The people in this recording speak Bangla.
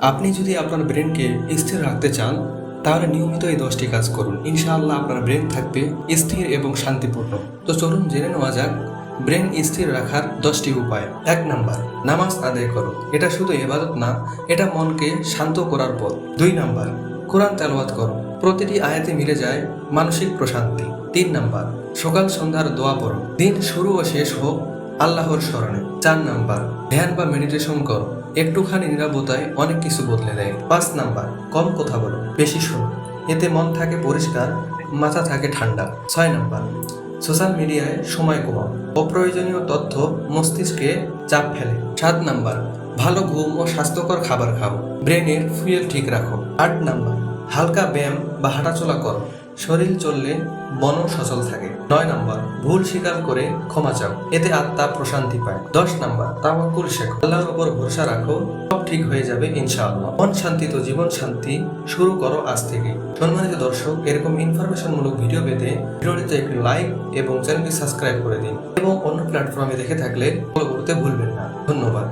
আপনি যদি আপনার ব্রেনকে স্থির রাখতে চান তাহলে নিয়মিত এই 10টি কাজ করুন। ইনশাআল্লাহ আপনার ব্রেন থাকবে স্থির এবং শান্তিপূর্ণ। তো চলুন জেনে নেওয়া যাক ব্রেন স্থির রাখার 10টি উপায়। 1 নাম্বার, নামাজ আদায় করো। এটা শুধু ইবাদত না, এটা মনকে শান্ত করার পথ। 2 নাম্বার, কোরআন তেলাওয়াত করো। প্রতিটি আয়াতে মিলে যায় মানসিক প্রশান্তি। 3 নাম্বার, সকাল সন্ধ্যার দোয়া পড়ো। দিন শুরু ও শেষ হোক আল্লাহর স্মরণে। 4 নাম্বার, ধ্যান বা মেডিটেশন করো। একটুখানি নিরাপত্তায় অনেক কিছু বদলে দেয়। 5 নাম্বার, কম কথা বলো, বেশি শোনো। এতে মন থাকে পরিষ্কার, মাথা থাকে ঠান্ডা। 6 নাম্বার, সোশ্যাল মিডিয়ায় সময় কমাও। অপ্রয়োজনীয় তথ্য মস্তিষ্কে চাপ ফেলে। 7 নাম্বার, ভালো ঘুম ও স্বাস্থ্যকর খাবার খাও। ব্রেনের ফুয়েল ঠিক রাখো। 8 নাম্বার, হালকা ব্যায়াম বা হাঁটাচলা করো। শরীর চললে মনও সচল থাকে। 9 নাম্বার, ভুল স্বীকার করে ক্ষমা চাও। এতে আত্মা প্রশান্তি পায়। 10 নাম্বার, তাওয়াক্কুল শেখো। আল্লাহর উপর ভরসা রাখো, সব ঠিক হয়ে যাবে ইনশাআল্লাহ। মন শান্তি তো জীবন শান্তি, শুরু করো আজ থেকে। সম্মানিত দর্শক, এরকম ইনফরমেশনমূলক ভিডিও পেতে ভিডিওটিতে একটি লাইক এবং চ্যানেলটি সাবস্ক্রাইব করে দিন এবং অন্য প্ল্যাটফর্মে দেখে থাকলে ফলো করতে ভুলবেন না। ধন্যবাদ।